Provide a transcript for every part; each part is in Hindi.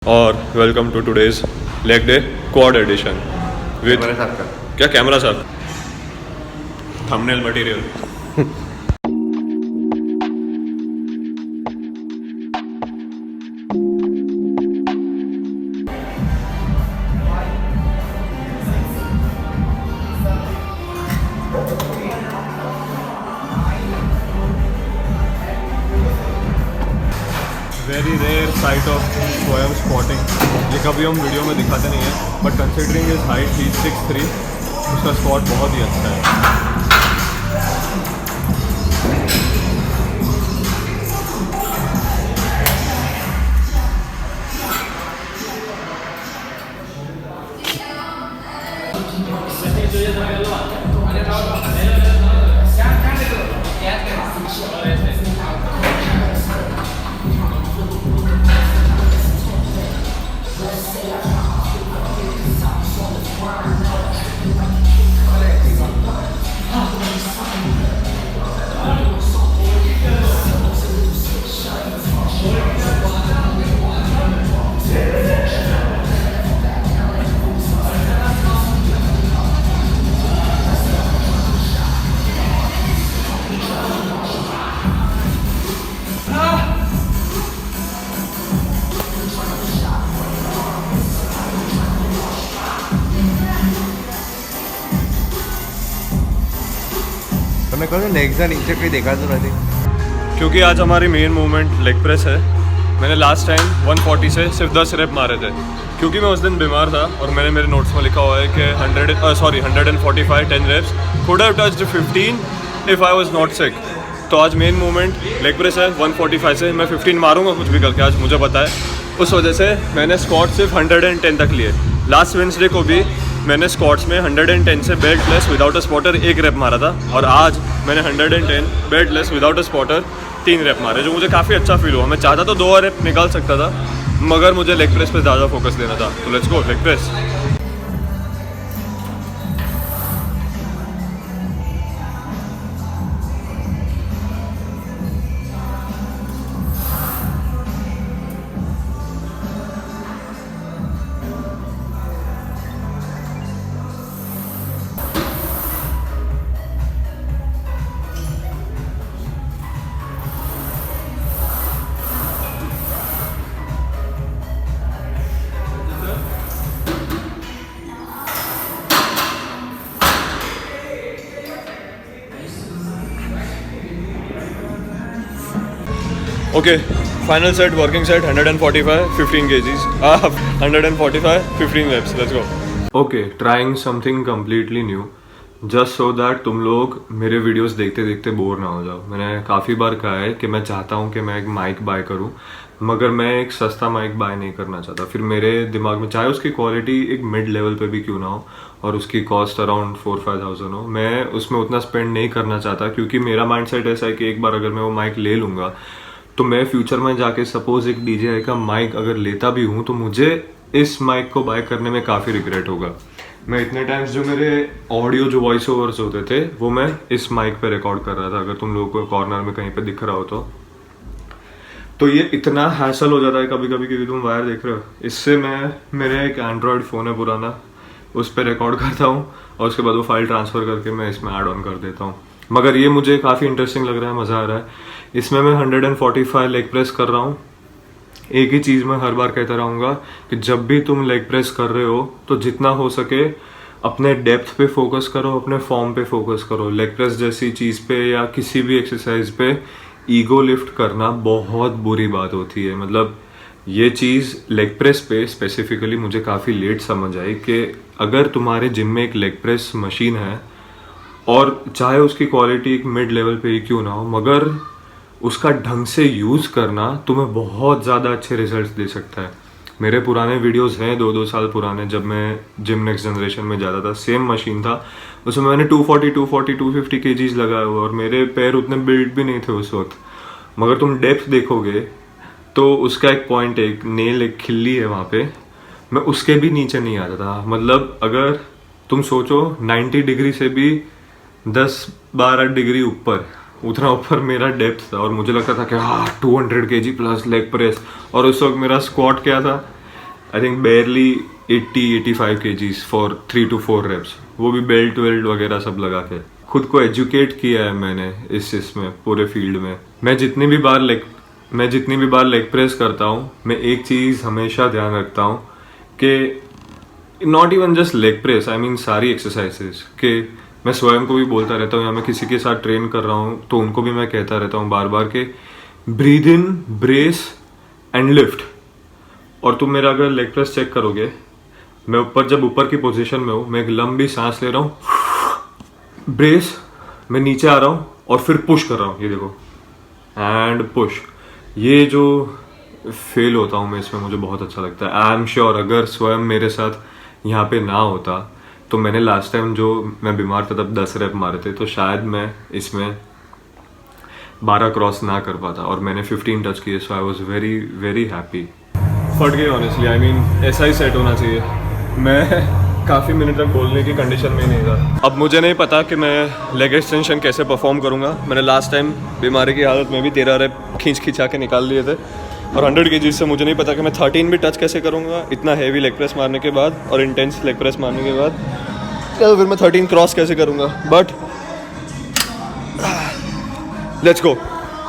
और welcome to today's leg day quad edition with क्या कैमरा साहब thumbnail material. Very rare sight of Swayam squatting. ये कभी हम वीडियो में दिखाते नहीं हैं, but considering his height he 6'3", उसका स्क्वाट बहुत ही अच्छा है। मैं कहूँ नेक्स्ट नीचे कहीं देखा तो नहीं, क्योंकि आज हमारी मेन मूवमेंट लेग प्रेस है। मैंने लास्ट टाइम 140 से सिर्फ 10 रेप मारे थे, क्योंकि मैं उस दिन बीमार था और मैंने मेरे नोट्स में लिखा हुआ है कि 145 10 reps could have touched 15 if I was not sick. तो आज मेन मूवमेंट लेग प्रेस है 145 से। मैं 15 मारूंगा कुछ भी करके, आज मुझे पता है। उस वजह से मैंने स्क्वाट सिर्फ 110 तक लिए। लास्ट वेडनेसडे को भी मैंने स्क्वाट्स में 110 से belt less without a spotter 1 rape मारा था, और आज मैंने 110 belt less without a spotter 3 rape मारे, जो मुझे काफ़ी अच्छा फील हुआ। मैं चाहता तो 2 रेप निकाल सकता था, मगर मुझे लेग प्रेस पे ज़्यादा फोकस देना था। तो let's go leg press. Okay, final set, working set 145 15 kgs 145 15 reps, let's go. Okay, trying something completely new just so that तुम लोग मेरे वीडियोस देखते देखते बोर ना हो जाओ। मैंने काफ़ी बार कहा है कि मैं चाहता हूँ कि मैं एक माइक बाय करूँ, मगर मैं एक सस्ता माइक बाय नहीं करना चाहता। फिर मेरे दिमाग में, चाहे उसकी क्वालिटी एक मिड लेवल पे भी क्यों ना हो और उसकी कॉस्ट अराउंड 4-5,000 हो, मैं उसमें उतना स्पेंड नहीं करना चाहता, क्योंकि मेरा माइंड सेट ऐसा है कि एक बार अगर मैं वो माइक ले लूँगा तो मैं फ्यूचर में जाके सपोज एक DJI का माइक अगर लेता भी हूँ तो मुझे इस माइक को बाय करने में काफ़ी रिग्रेट होगा। मैं इतने टाइम्स जो मेरे ऑडियो जो वॉइस ओवर्स होते थे वो मैं इस माइक पे रिकॉर्ड कर रहा था। अगर तुम लोगों को कॉर्नर में कहीं पे दिख रहा हो तो ये इतना हैसल हो जाता है कभी कभी, क्योंकि तुम वायर देख रहे हो। इससे मैं, मेरे एक एंड्रॉयड फ़ोन है पुराना, उस पर रिकॉर्ड करता हूँ और उसके बाद वो फाइल ट्रांसफ़र करके मैं इसमें ऐड ऑन कर देता हूँ। मगर ये मुझे काफ़ी इंटरेस्टिंग लग रहा है, मज़ा आ रहा है। इसमें मैं 145 लेग प्रेस कर रहा हूँ। एक ही चीज़ मैं हर बार कहता रहूँगा कि जब भी तुम लेग प्रेस कर रहे हो तो जितना हो सके अपने डेप्थ पे फोकस करो, अपने फॉर्म पे फोकस करो। लेग प्रेस जैसी चीज़ पे या किसी भी एक्सरसाइज पे ईगो लिफ्ट करना बहुत बुरी बात होती है। मतलब ये चीज़ लेग प्रेस पे स्पेसिफिकली मुझे काफ़ी लेट समझ आई कि अगर तुम्हारे जिम में एक लेग प्रेस मशीन है और चाहे उसकी क्वालिटी एक मिड लेवल पे ही क्यों ना हो, मगर उसका ढंग से यूज़ करना तुम्हें बहुत ज़्यादा अच्छे रिजल्ट्स दे सकता है। मेरे पुराने वीडियोस हैं 2-2 साल पुराने, जब मैं जिम नेक्स्ट जनरेशन में जाता था, सेम मशीन था, उसमें मैंने 250 kgs लगाया हुआ और मेरे पैर उतने बिल्ड भी नहीं थे उस वक्त। मगर तुम डेप्थ देखोगे तो उसका एक पॉइंट है, एक नेल, एक खिल्ली है वहाँ पे, मैं उसके भी नीचे नहीं आता था। मतलब अगर तुम सोचो 90 डिग्री से भी 10-12 डिग्री ऊपर, उतना ऊपर मेरा डेप्थ था और मुझे लगता था कि हाँ 200 kg प्लस लेग प्रेस। और उस वक्त मेरा स्क्वाट क्या था, I think बेयरली 80-85 kgs for 3 to 4 reps, वो भी बेल्ट वेल्ट वगैरह सब लगा के। खुद को एजुकेट किया है मैंने इसमें पूरे फील्ड में। मैं जितनी भी बार लेग प्रेस करता हूँ, मैं एक चीज़ हमेशा ध्यान रखता हूँ कि not even just leg press, I mean सारी एक्सरसाइजेस के मैं स्वयं को भी बोलता रहता हूँ, या मैं किसी के साथ ट्रेन कर रहा हूँ तो उनको भी मैं कहता रहता हूँ बार बार के breathe in, brace and lift. और तुम मेरा अगर लेग प्रेस चेक करोगे, मैं जब ऊपर की पोजीशन में हूँ, मैं एक लंबी सांस ले रहा हूँ, ब्रेस, मैं नीचे आ रहा हूँ और फिर पुश कर रहा हूँ, ये देखो, एंड पुश। ये जो फेल होता हूँ मैं इसमें, मुझे बहुत अच्छा लगता है। आई एम श्योर अगर स्वयं मेरे साथ यहाँ पे ना होता तो मैंने लास्ट टाइम जो मैं बीमार था तब 10 रेप मारे थे, तो शायद मैं इसमें 12 क्रॉस ना कर पाता, और मैंने 15 टच किए। So I was very very happy. फट गई ऑनेस्टली, आई मीन ऐसा ही सेट होना चाहिए। मैं काफ़ी मिनट तक बोलने की कंडीशन में नहीं था। अब मुझे नहीं पता कि मैं लेग एक्सटेंशन कैसे परफॉर्म करूँगा। मैंने लास्ट टाइम बीमारी की हालत में भी 13 रेप खींचा के निकाल लिए थे, और 100 kg से मुझे नहीं पता कि मैं 13 भी टच कैसे करूँगा इतना हैवी लेग प्रेस मारने के बाद और इंटेंस लेग प्रेस मारने के बाद। तो फिर मैं 13 क्रॉस कैसे करूँगा, बट लेट्स गो,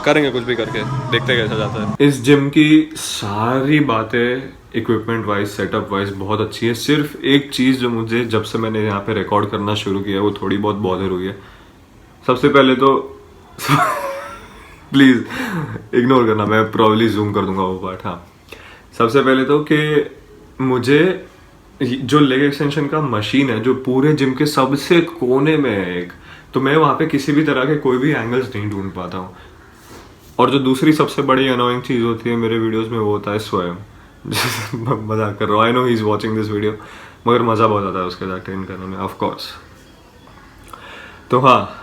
करेंगे कुछ भी करके, देखते कैसा जाता है। इस जिम की सारी बातें इक्विपमेंट वाइज, सेटअप वाइज बहुत अच्छी है। सिर्फ एक चीज़ जो मुझे जब से मैंने यहाँ पे रिकॉर्ड करना शुरू किया वो थोड़ी बहुत बॉदर हुई है। सबसे पहले तो प्लीज़ इग्नोर करना, मैं प्रॉब्ली जूम कर दूंगा वो पार्ट। हाँ, सबसे पहले तो कि मुझे जो लेग एक्सटेंशन का मशीन है जो पूरे जिम के सबसे कोने में है एक, तो मैं वहाँ पे किसी भी तरह के कोई भी एंगल्स नहीं ढूंढ पाता हूँ। और जो दूसरी सबसे बड़ी अनोइंग चीज़ होती है मेरे वीडियोस में वो होता है स्वयं। मजाक कर रहा हूँ, I know he is watching this video, मगर मज़ा बहुत आता है उसके साथ ट्रेन करने में, ऑफ कोर्स। तो हाँ,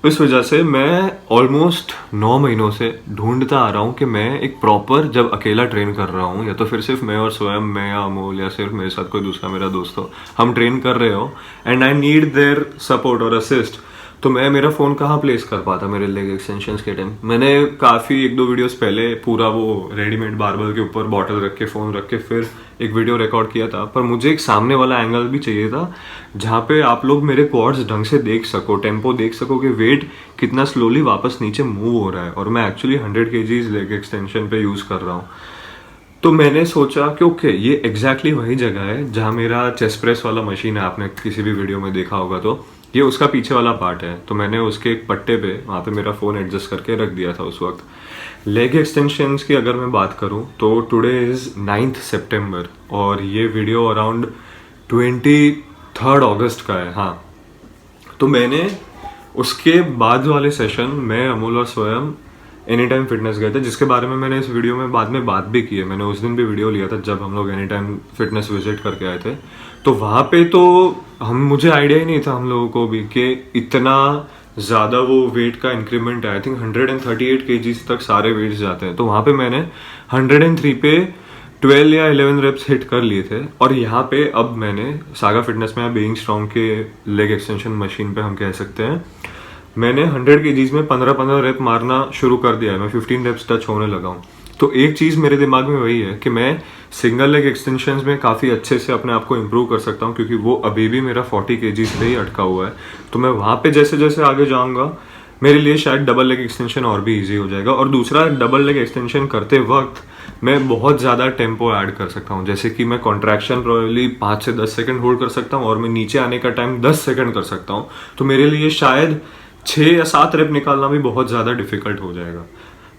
इस वजह से मैं ऑलमोस्ट 9 महीनों से ढूंढता आ रहा हूँ कि मैं एक प्रॉपर, जब अकेला ट्रेन कर रहा हूँ, या तो फिर सिर्फ मैं और स्वयं, मैं या अमोल, या सिर्फ मेरे साथ कोई दूसरा मेरा दोस्त हो, हम ट्रेन कर रहे हो and I need their support और असिस्ट, तो मैं मेरा फ़ोन कहाँ प्लेस कर पाता मेरे लेग एक्सटेंशंस के टाइम। मैंने काफ़ी 1-2 वीडियोस पहले पूरा वो रेडीमेड बारबल के ऊपर बॉटल रख के, फ़ोन रख के फिर एक वीडियो रिकॉर्ड किया था, पर मुझे एक सामने वाला एंगल भी चाहिए था जहाँ पे आप लोग मेरे क्वाड्स ढंग से देख सको, टेम्पो देख सको कि वेट कितना स्लोली वापस नीचे मूव हो रहा है, और मैं एक्चुअली 100 kg लेग एक्सटेंशन पे यूज़ कर रहा हूँ। तो मैंने सोचा कि ओके, ये एग्जैक्टली वही जगह है जहाँ मेरा चेस्ट प्रेस वाला मशीन है, आपने किसी भी वीडियो में देखा होगा, तो ये उसका पीछे वाला पार्ट है। तो मैंने उसके एक पट्टे पे वहाँ पे मेरा फ़ोन एडजस्ट करके रख दिया था उस वक्त। लेग एक्सटेंशंस की अगर मैं बात करूँ तो टुडे इज़ 9th सितंबर, और ये वीडियो अराउंड 23 अगस्त का है। हाँ, तो मैंने उसके बाद वाले सेशन में अमोल और स्वयं एनी टाइम फिटनेस गए थे, जिसके बारे में मैंने इस वीडियो में बाद में बात भी की है। मैंने उस दिन भी वीडियो लिया था जब हम लोग एनी टाइम फिटनेस विजिट करके आए थे। तो वहाँ पे तो मुझे आइडिया ही नहीं था हम लोगों को भी कि इतना ज़्यादा वो वेट का इंक्रीमेंट है। आई थिंक 138 kg तक सारे वेट्स जाते हैं। तो वहाँ पे मैंने 103 पे 12 या 11 रेप्स हिट कर लिए थे। और यहाँ पे अब मैंने सागा फिटनेस में बीइंग स्ट्रॉन्ग के लेग एक्सटेंशन मशीन पे हम कह सकते हैं, मैंने 100 kgs में 15-15 रेप मारना शुरू कर दिया है। मैं 15 रेप्स टच होने लगा हूँ। तो एक चीज़ मेरे दिमाग में वही है कि मैं सिंगल लेग एक्सटेंशंस में काफ़ी अच्छे से अपने आप को इम्प्रूव कर सकता हूँ, क्योंकि वो अभी भी मेरा 40 kg से ही अटका हुआ है। तो मैं वहाँ पे जैसे जैसे आगे जाऊँगा मेरे लिए शायद डबल लेग एक्सटेंशन और भी ईजी हो जाएगा। और दूसरा, डबल लेग एक्सटेंशन करते वक्त मैं बहुत ज़्यादा टेम्पो ऐड कर सकता हूँ। जैसे कि मैं कॉन्ट्रैक्शन प्रोबेबली 5 से 10 सेकेंड होल्ड कर सकता हूँ और मैं नीचे आने का टाइम 10 सेकेंड कर सकता हूँ। तो मेरे लिए शायद 6 या 7 रेप निकालना भी बहुत ज़्यादा डिफिकल्ट हो जाएगा।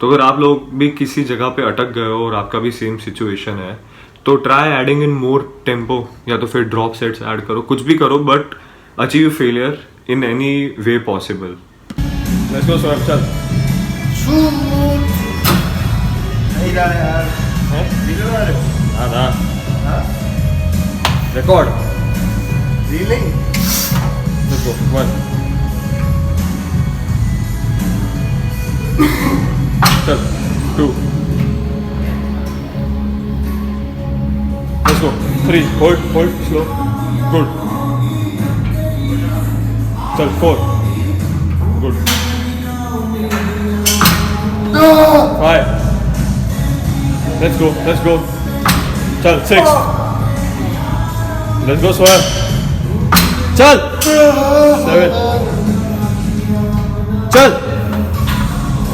तो अगर आप लोग भी किसी जगह पे अटक गए हो और आपका भी सेम सिचुएशन है, तो try adding in more tempo, या तो फिर ड्रॉप सेट्स ऐड करो, कुछ भी करो, but achieve failure in any way possible. Let's go स्वयं, चल। Record railing. Let's go. 1 चल, 2 let's go, 3 hold slow, good, चल 4 good, 5 let's go, चल 6. Let's go Swayam. चल 7. चल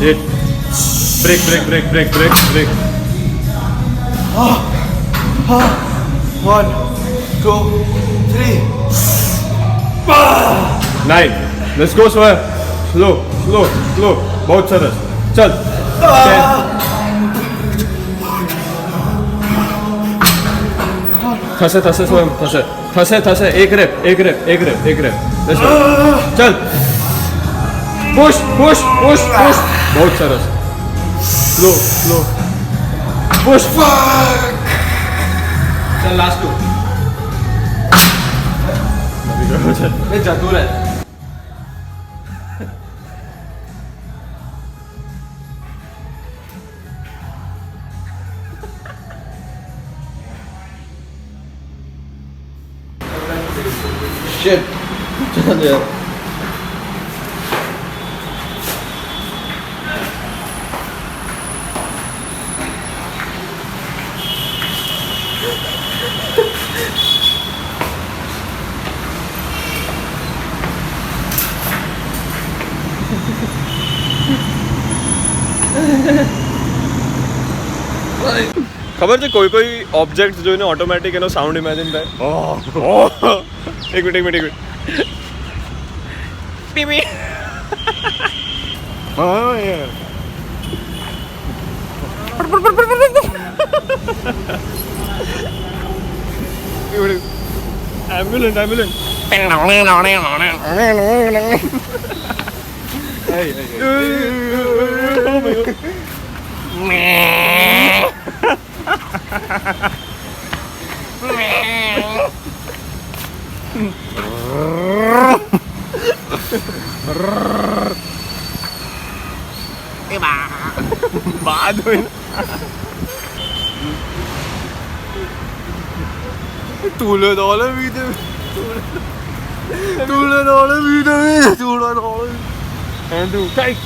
8. Break. 1, 2, 3. 9. Let's go Swayam. Slow. बहुत सरस. चल 10. थसे स्वयं थसे. एक रेप. Let's go. चल पुश. बहुत सरस. Slow push. चल लास्ट 2. ये चतुर है. Shit. चल यार. खबर है कोई ऑब्जेक्ट जो है ना ऑटोमेटिक है ना साउंड इमेजिन करे. एक मिनट. पीपी. हाँ यार. एम्बुलेंस. बाद में Tule dole video. And do take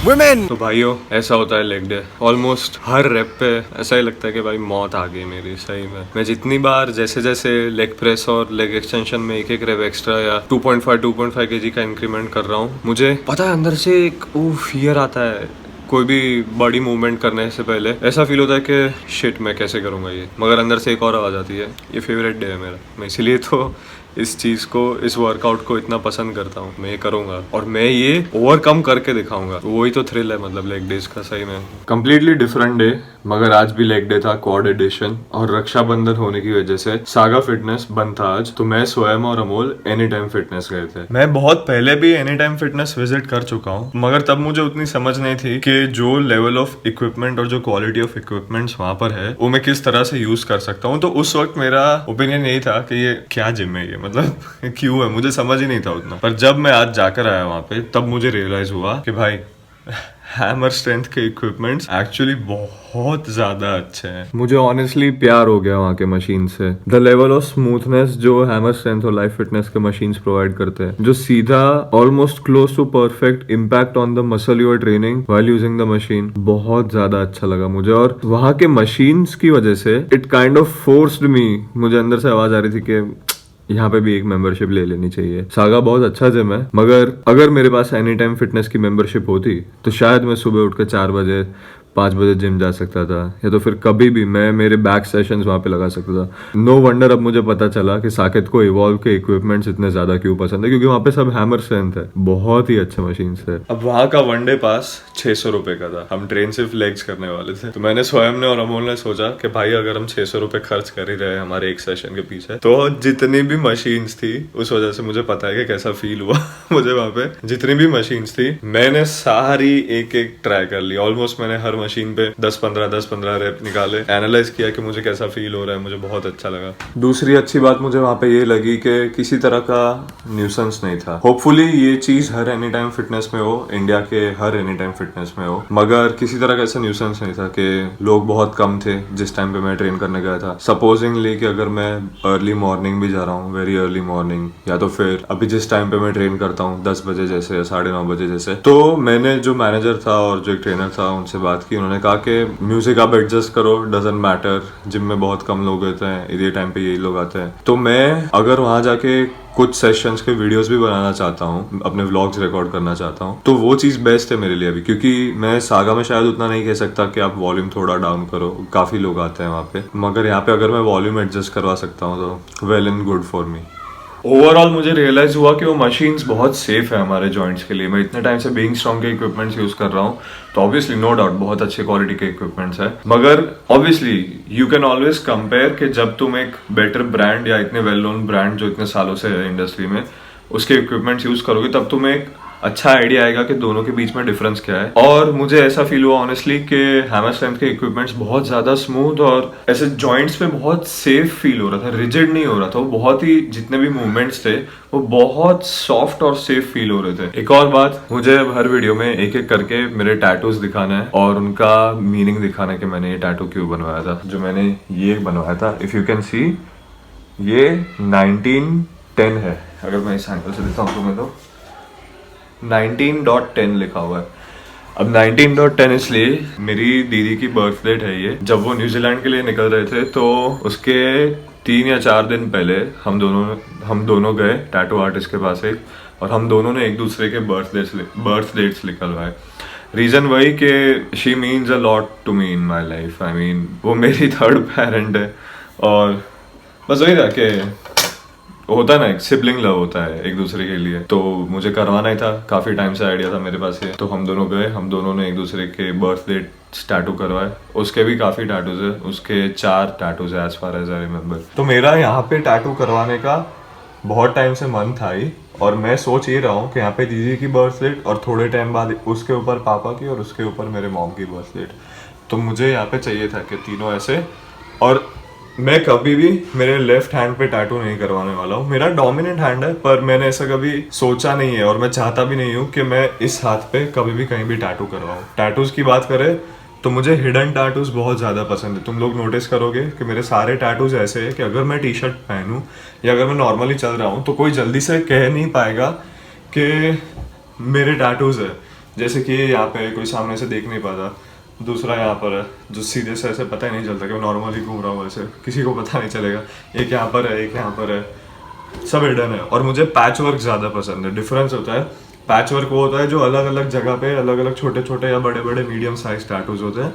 women. तो भाइयों ऐसा होता है लेग डे. ऑलमोस्ट हर रेप पे ऐसा ही लगता है कि भाई मौत आ गई मेरी. सही में मैं जितनी बार जैसे लेग प्रेस और लेग एक्सटेंशन में एक रेप एक्स्ट्रा या 2.5 kg का इंक्रीमेंट कर रहा हूँ, मुझे पता है अंदर से एक फियर आता है. कोई भी बॉडी मूवमेंट करने से पहले ऐसा फील होता है कि शिट मैं कैसे करूँगा ये, मगर अंदर से एक और आवाज़ आती है. ये फेवरेट डे है मेरा. मैं इसीलिए तो इस चीज़ को, इस वर्कआउट को इतना पसंद करता हूँ. मैं ये करूँगा और मैं ये ओवरकम करके दिखाऊंगा. वही तो थ्रिल है मतलब लेग डेज का. सही में कंप्लीटली डिफरेंट डे, मगर आज भी लेग डे था, क्वाड एडिशन. और रक्षाबंधन होने की वजह से सागा फिटनेस बंद था आज, तो मैं स्वयं और अमोल एनी टाइम फिटनेस गए थे. मैं बहुत पहले भी एनी टाइम फिटनेस विजिट कर चुका हूँ, मगर तब मुझे उतनी समझ नहीं थी कि जो लेवल ऑफ इक्विपमेंट और जो क्वालिटी ऑफ इक्विपमेंट्स वहाँ पर है वो मैं किस तरह से यूज कर सकता हूँ. तो उस वक्त मेरा ओपिनियन यही था कि ये क्या जिम है, ये मतलब क्यों है, मुझे समझ ही नहीं था उतना. पर जब मैं आज जाकर आया वहाँ पे तब मुझे रियलाइज हुआ कि भाई हैमर स्ट्रेंथ के इक्विपमेंट्स एक्चुअली बहुत ज्यादा अच्छे हैं. मुझे ऑनेस्टली प्यार हो गया वहाँ के मशीन से. द लेवल ऑफ स्मूथनेस जो हैमर स्ट्रेंथ और लाइफ फिटनेस के मशीन्स प्रोवाइड करते हैं, जो सीधा almost close to perfect impact on the muscle you are training while using the machine, बहुत ज्यादा अच्छा लगा मुझे. और वहाँ के मशीन्स की वजह से it kind of forced me, मुझे अंदर से आवाज आ रही थी कि यहाँ पे भी एक मेंबरशिप ले लेनी चाहिए. सागा बहुत अच्छा जिम है, मगर अगर मेरे पास एनी टाइम फिटनेस की मेंबरशिप होती तो शायद मैं सुबह उठ के 4 बजे 5 बजे जिम जा सकता था, या तो फिर कभी भी मैं मेरे बैक सेशंस वहाँ पे लगा सकता था. नो वंडर अब मुझे पता चला कि साकेत को इवॉल्व के इक्विपमेंट्स इतने ज्यादा क्यों पसंद है, क्योंकि वहाँ पे सब हैमर स्ट्रेंथ है. बहुत ही अच्छे मशीन्स थे. अब वहाँ का वनडे पास 600 रुपए का था. हम ट्रेन सिर्फ लेग्स करने वाले थे, तो मैंने स्वयं ने और अमोल ने सोचा कि भाई अगर हम 600 रुपए खर्च कर ही रहे हमारे एक सेशन के पीछे, तो जितनी भी मशीन्स थी, उस वजह से मुझे पता है कि कैसा फील हुआ मुझे वहाँ पे. जितनी भी मशीन्स थी मैंने सारी एक ट्राई कर ली. ऑलमोस्ट मैंने हर मशीन पे 10-15 रेप निकाले, एनालाइज किया कि मुझे कैसा फील हो रहा है. मुझे बहुत अच्छा लगा. दूसरी अच्छी बात मुझे वहाँ पे ये लगी कि किसी तरह का न्यूसेंस नहीं था. होपफुली ये चीज हर एनी टाइम फिटनेस में हो, इंडिया के हर एनी टाइम फिटनेस में हो, मगर किसी तरह का ऐसा न्यूसेंस नहीं था कि लोग बहुत कम थे जिस टाइम पे मैं ट्रेन करने गया था. सपोजिंगली कि अगर मैं अर्ली मॉर्निंग भी जा रहा हूँ, वेरी अर्ली मॉर्निंग, या तो फिर अभी जिस टाइम पे मैं ट्रेन करता हूँ 10 बजे जैसे या 9:30 बजे जैसे, तो मैंने जो मैनेजर था और जो एक ट्रेनर था उनसे बात की, उन्होंने कहा कि म्यूजिक आप एडजस्ट करो, डजेंट मैटर, जिम में बहुत कम लोग होते हैं, ये टाइम पे यही लोग आते हैं। तो मैं अगर वहाँ जाके कुछ सेशंस के वीडियोस भी बनाना चाहता हूँ, अपने व्लॉग्स रिकॉर्ड करना चाहता हूँ, तो वो चीज़ बेस्ट है मेरे लिए अभी, क्योंकि मैं सागा में शायद उतना नहीं कह सकता कि आप वॉल्यूम थोड़ा डाउन करो, काफ़ी लोग आते हैं वहाँ पे, मगर यहाँ पे अगर मैं वॉल्यूम एडजस्ट करवा सकता हूँ तो well and good for me. Overall मुझे रियलाइज हुआ कि वो मशीन्स बहुत सेफ है हमारे जॉइंट्स के लिए। मैं इतने टाइम से बीइंग स्ट्रॉन्ग के इक्विपमेंट्स यूज कर रहा हूँ, तो ऑब्वियसली नो डाउट बहुत अच्छे क्वालिटी के इक्विपमेंट्स है, मगर obviously you can always compare कि जब तुम एक बेटर ब्रांड या इतने वेल नोन ब्रांड जो इतने सालों से है इंडस्ट्री में उसके इक्विपमेंट्स यूज करोगे, तब तुम्हें एक अच्छा आइडिया आएगा कि दोनों के बीच में डिफरेंस क्या है। और मुझे ऐसा फील हुआ ऑनेस्टली कि हैमर स्ट्रेंथ के इक्विपमेंट्स बहुत ज्यादा स्मूथ और ऐसे जॉइंट्स पे बहुत सेफ फील हो रहा था, रिजिड नहीं हो रहा था, वो बहुत ही, जितने भी मूवमेंट्स थे वो बहुत सॉफ्ट और सेफ फील हो रहे थे। एक और बात, मुझे हर वीडियो में एक एक करके मेरे टैटूज दिखाना है और उनका मीनिंग दिखाना है कि मैंने ये टैटू क्यों बनवाया था। जो मैंने ये बनवाया था, इफ यू कैन सी, ये 1910 है। अगर मैं इस एंगल से दिखाऊं तुम्हें तो 19.10 लिखा हुआ है। अब 19.10 इसलिए, मेरी दीदी की बर्थ डेट है ये। जब वो न्यूजीलैंड के लिए निकल रहे थे तो उसके 3 या 4 दिन पहले हम दोनों गए टैटू आर्टिस्ट के पास एक, और हम दोनों ने एक दूसरे के बर्थ डेट्स निकलवाए। रीजन वही कि she means a lot to me in my life. I mean वो मेरी थर्ड पेरेंट है, और बस वही था कि होता है ना, एक सिबलिंग लव होता है एक दूसरे के लिए, तो मुझे करवाना ही था। काफी टाइम से आइडिया था मेरे पास ये, तो हम दोनों गए, हम दोनों ने एक दूसरे के बर्थ डेट टैटू करवाए। उसके भी काफी टैटूज है, उसके 4 टैटूज है as far as I remember. तो मेरा यहाँ पे टैटू करवाने का बहुत टाइम से मन था ही, और मैं सोच ये रहा हूँ कि यहाँ पे दीदी की बर्थ डेट और थोड़े टाइम बाद उसके ऊपर पापा की और उसके ऊपर मेरे मॉम की बर्थ डेट, तो मुझे यहाँ पे चाहिए था कि तीनों ऐसे। और मैं कभी भी मेरे लेफ्ट हैंड पे टैटू नहीं करवाने वाला हूँ। मेरा डोमिनेंट हैंड है, पर मैंने ऐसा कभी सोचा नहीं है और मैं चाहता भी नहीं हूँ कि मैं इस हाथ पे कभी भी कहीं भी टैटू करवाऊँ। टैटूज की बात करें तो मुझे हिडन टैटूज बहुत ज़्यादा पसंद है। तुम लोग नोटिस करोगे कि मेरे सारे टैटूज ऐसे है कि अगर मैं टी शर्ट पहनूँ या अगर मैं नॉर्मली चल रहा हूँ तो कोई जल्दी से कह नहीं पाएगा कि मेरे टैटूज है। जैसे कि यहाँ पे कोई सामने से देख नहीं पाता, दूसरा यहाँ पर है जो सीधे से ऐसे पता ही नहीं चलता कि मैं नॉर्मली घूम रहा हूँ, ऐसे किसी को पता नहीं चलेगा। एक यहाँ पर है, एक यहाँ पर है, सब हिडन है। और मुझे पैच वर्क ज़्यादा पसंद है। डिफरेंस होता है, पैच वर्क वो होता है जो अलग अलग जगह पे अलग अलग छोटे छोटे या बड़े बड़े मीडियम साइज टैटूज होते हैं,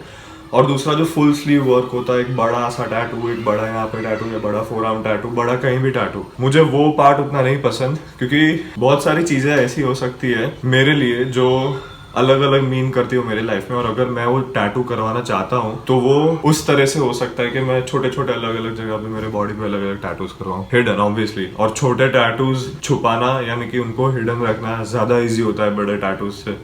और दूसरा जो फुल स्लीव वर्क होता है, एक बड़ा सा टैटू, एक बड़ा यहाँ पे टैटू या बड़ा फोरआर्म टैटू, बड़ा कहीं भी टैटू, मुझे वो पार्ट उतना नहीं पसंद, क्योंकि बहुत सारी चीज़ें ऐसी हो सकती है मेरे लिए जो अलग अलग मीन करती हो मेरी लाइफ में, और अगर मैं वो टैटू करवाना चाहता हूँ तो वो उस तरह से हो सकता है कि मैं छोटे छोटे अलग अलग जगह पे मेरे बॉडी पे अलग अलग टैटूज करवाऊँ, हिडन ऑब्वियसली। और छोटे टैटूज छुपाना यानी कि उनको हिडन रखना ज्यादा इजी होता है बड़े टैटूज से।